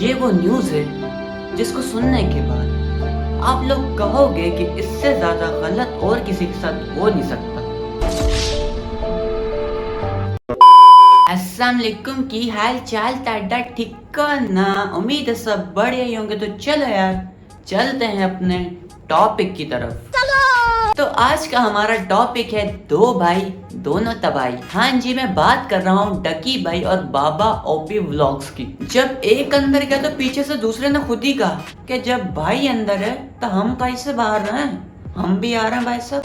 ये वो न्यूज़ है जिसको सुनने के बाद आप लोग कहोगे कि इससे ज्यादा गलत और किसी के साथ हो नहीं सकता। अस्सलाम वालेकुम, की हाल चाल ताड़ा ठिकाना। उम्मीद है सब बढ़िया ही होंगे। तो चलो यार चलते हैं अपने टॉपिक की तरफ। तो आज का हमारा टॉपिक है दो भाई दोनों तबाही। हाँ जी, मैं बात कर रहा हूँ डकी भाई और बाबा ओपी व्लॉग्स की। जब एक अंदर गया तो पीछे से दूसरे ने खुद ही कहा कि जब भाई अंदर है तो हम कैसे बाहर रहे हैं, हम भी आ रहे हैं भाई साहब।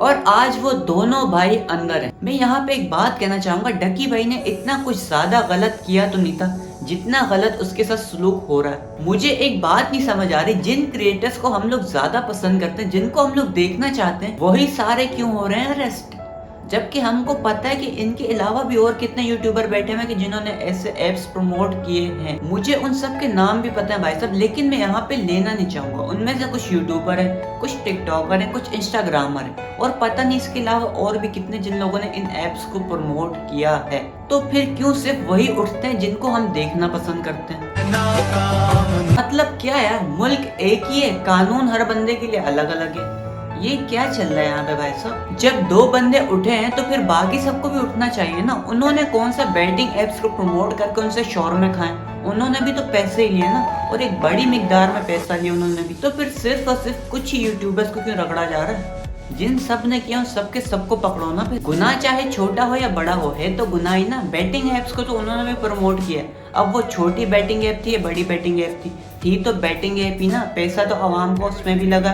और आज वो दोनों भाई अंदर हैं। मैं यहाँ पे एक बात कहना चाहूंगा, डकी भाई ने इतना कुछ ज्यादा गलत किया तो नहीं था जितना गलत उसके साथ सलूक हो रहा है। मुझे एक बात नहीं समझ आ रही, जिन क्रिएटर्स को हम लोग ज्यादा पसंद करते हैं, जिनको हम लोग देखना चाहते हैं, वही सारे क्यों हो रहे हैं अरेस्ट, जबकि हमको पता है कि इनके अलावा भी और कितने यूट्यूबर बैठे हुए हैं कि जिन्होंने ऐसे एप्स प्रमोट किए हैं। मुझे उन सब के नाम भी पता है भाई साहब, लेकिन मैं यहाँ पे लेना नहीं चाहूंगा। उनमें से कुछ यूट्यूबर है, कुछ टिकटॉकर है, कुछ इंस्टाग्रामर है, और पता नहीं इसके अलावा और भी कितने जिन लोगों ने इन एप्स को प्रमोट किया है। तो फिर क्यों सिर्फ वही उठते हैं जिनको हम देखना पसंद करते हैं? मतलब क्या यार, मुल्क एक ही है, कानून हर बंदे के लिए अलग अलग है। ये क्या चल रहा है यहाँ पे भाई साहब? जब दो बंदे उठे हैं तो फिर बाकी सबको भी उठना चाहिए ना। उन्होंने कौन सा बैटिंग एप्स को प्रमोट करके उनसे शौरमे खाए? उन्होंने भी तो पैसे ही लिए ना, और एक बड़ी मिकदार में पैसा लिया उन्होंने भी। तो फिर सिर्फ और सिर्फ कुछ ही यूट्यूबर्स को क्यों रगड़ा जा रहा है? जिन सब ने किया सबके सबको पकड़ो ना। फिर गुनाह चाहे छोटा हो या बड़ा हो, है तो गुनाह ही ना। बैटिंग एप्स को तो उन्होंने भी प्रमोट किया। अब वो छोटी बैटिंग ऐप थी या बड़ी बैटिंग ऐप थी तो बैटिंग ऐप ही ना। पैसा तो आवाम को उसमें भी लगा,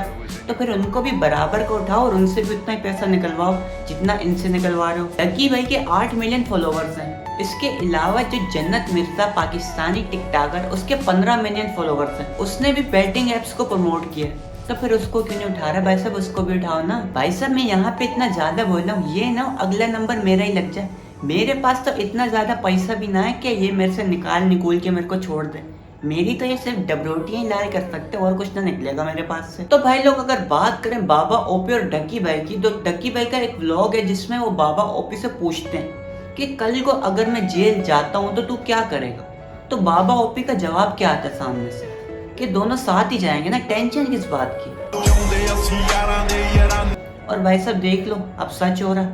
तो फिर उनको भी बराबर का उठाओ और उनसे भी उतना ही पैसा निकलवाओ जितना इनसे निकलवा रहे हो। डकी भाई के 8 मिलियन फॉलोवर्स हैं। इसके अलावा जो जन्नत मिर्जा पाकिस्तानी टिकटॉकर, उसके 15 मिलियन फॉलोवर्स हैं। उसने भी बैटिंग एप्स को प्रमोट किया, तो फिर उसको क्यों नहीं उठा रहा भाई साहब? उसको भी उठाओ ना भाई साहब। मैं यहाँ पे इतना ज्यादा बोल रहा हूँ, ये ना अगला नंबर मेरा ही लग जाए। मेरे पास तो इतना ज्यादा पैसा भी ना है कि ये मेरे से निकाल के मेरे को छोड़ दे। मेरी तो ये सिर्फ डबरोटियां ही लाल कर सकते, और कुछ ना निकलेगा मेरे पास से। तो भाई लोग अगर बात करें बाबा ओपी और डकी भाई की, तो डकी भाई का एक व्लॉग है जिसमें वो बाबा ओपी से पूछते हैं कि कल को अगर मैं जेल जाता हूँ तो तू क्या करेगा? तो बाबा ओपी का जवाब क्या आता है सामने से कि दोनों साथ ही जाएंगे ना, टेंशन किस बात की। और भाई साहब देख लो, अब सच हो रहा,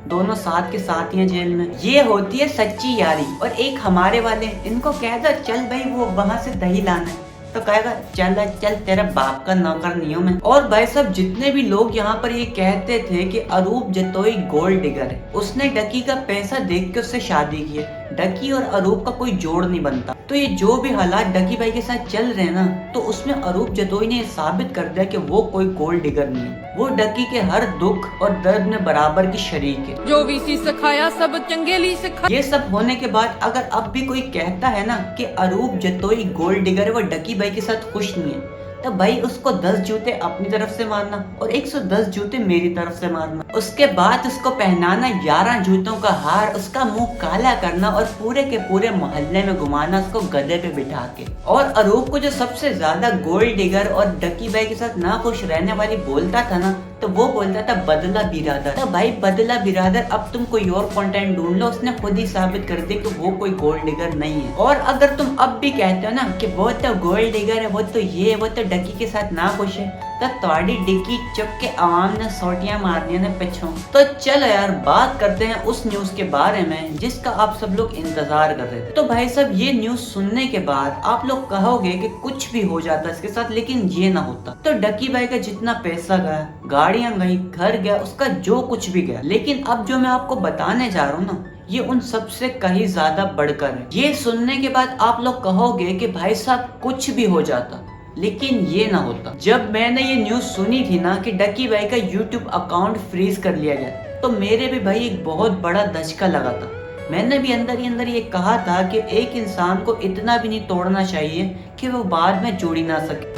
दोनों साथ के साथ ही हैं जेल में। ये होती है सच्ची यारी। और एक हमारे वाले, इनको कह दो चल भाई वो वहां से दही लाना है, तो कहेगा चल चल तेरा बाप का नौकर नहीं हूं मैं। और भाई साहब जितने भी लोग यहाँ पर ये कहते थे कि अरूप जतोई गोल्ड डिगर है, उसने डकी का पैसा देख के उससे शादी की है। डकी और अरूप का कोई जोड़ नहीं बनता। तो ये जो भी हालात डकी भाई के साथ चल रहे हैं ना, तो उसमें अरूप जतोई ने साबित कर दिया कि वो कोई गोल्ड डिगर नहीं है। वो डकी के हर दुख और दर्द में बराबर की शरीक है। जो वीसी सिखाया सब चंगेली सिखा। ये सब होने के बाद अगर अब भी कोई कहता है ना कि अरूप जतोई गोल्ड डिगर है, वो डकी भाई के साथ खुश नहीं है, तो भाई उसको 10 जूते अपनी तरफ से मारना और 110 जूते मेरी तरफ से मारना। उसके बाद उसको पहनाना 11 जूतों का हार, उसका मुंह काला करना और पूरे के पूरे मोहल्ले में घुमाना उसको गधे पे बिठा के। और अरूप को जो सबसे ज्यादा गोल्ड डिगर और डकी भाई के साथ ना खुश रहने वाली बोलता था ना, तो वो बोलता था बदला बिरादर। तो भाई बदला बिरादर, अब तुम कोई और कंटेंट ढूंढ लो। उसने खुद ही साबित कर दिया कि वो कोई गोल्ड डिगर नहीं है। और अगर तुम अब भी कहते हो ना कि वो तो गोल्ड डिगर है, वो तो ये, वो तो डकी के साथ ना खुश है, तो तुम्हारी डिक्की चुप के आवाम ने सोटियां मारनी ने पिछों। तो चलो यार बात करते हैं उस न्यूज के बारे में जिसका आप सब लोग इंतजार कर रहे थे। तो भाई साहब ये न्यूज सुनने के बाद आप लोग कहोगे कि कुछ भी हो जाता इसके साथ, लेकिन ये ना होता। तो डकी भाई का जितना पैसा गया, गाड़ियां गई, घर गया, उसका जो कुछ भी गया, लेकिन अब जो मैं आपको बताने जा रहा हूँ ना, ये उन सबसे कहीं ज्यादा बढ़कर है। ये सुनने के बाद आप लोग कहोगे कि भाई साहब कुछ भी हो जाता, लेकिन ये ना होता। जब मैंने ये न्यूज सुनी थी ना कि डकी भाई का यूट्यूब अकाउंट फ्रीज कर लिया गया, तो मेरे भी भाई एक बहुत बड़ा धचका लगा था। मैंने भी अंदर ही अंदर ये कहा था कि एक इंसान को इतना भी नहीं तोड़ना चाहिए कि वो बाद में जोड़ी ना सके।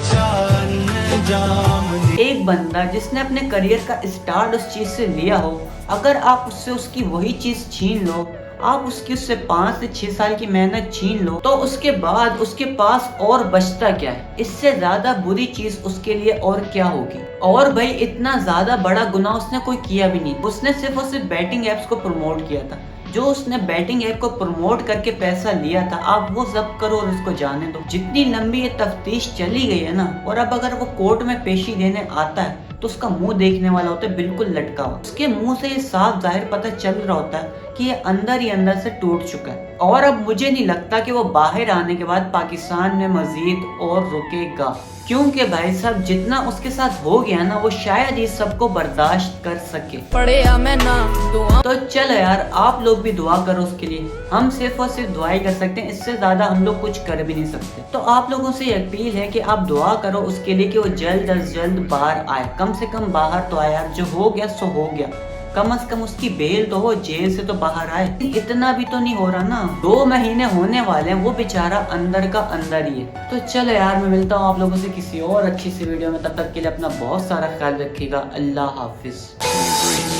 एक बंदा जिसने अपने करियर का स्टार्ट उस चीज से लिया हो, अगर आप उससे उसकी वही चीज छीन लो, आप उसकी उससे 5 से 6 साल की मेहनत छीन लो, तो उसके बाद उसके पास और बचता क्या है? इससे ज्यादा बुरी चीज उसके लिए और क्या होगी? और भाई इतना ज्यादा बड़ा गुनाह उसने कोई किया भी नहीं। उसने सिर्फ और सिर्फ बैटिंग एप्स को प्रमोट किया था, जो उसने बैटिंग ऐप को प्रमोट करके पैसा लिया था, आप वो जब्त करो और उसको जाने दो। जितनी लंबी ये तफ्तीश चली गई है ना, और अब अगर वो कोर्ट में पेशी देने आता है तो उसका मुंह देखने वाला होता है बिल्कुल लटका हुआ। उसके मुंह से ये साफ जाहिर पता चल रहा होता है कि ये अंदर ही अंदर से टूट चुका है, और अब मुझे नहीं लगता कि वो बाहर आने के बाद पाकिस्तान में मजीद और रुकेगा, क्योंकि भाई साहब जितना उसके साथ हो गया ना, वो शायद इस सबको बर्दाश्त कर सके। पड़े मैं ना दुआ तो चलो यार, आप लोग भी दुआ करो उसके लिए। हम सिर्फ और सिर्फ दुआ ही कर सकते हैं, इससे ज्यादा हम लोग कुछ कर भी नहीं सकते। तो आप लोगों से अपील है कि आप दुआ करो उसके लिए कि वो जल्द अज जल्द बाहर आए। कम से कम बाहर तो आए यार, जो हो गया सो हो गया, कम से कम उसकी बेल तो हो, जेल से तो बाहर आए। इतना भी तो नहीं हो रहा ना, 2 महीने होने वाले हैं, वो बेचारा अंदर का अंदर ही है। तो चलो यार, मैं मिलता हूँ आप लोगों से किसी और अच्छी सी वीडियो में। तब तक के लिए अपना बहुत सारा ख्याल रखिएगा। अल्लाह हाफिज।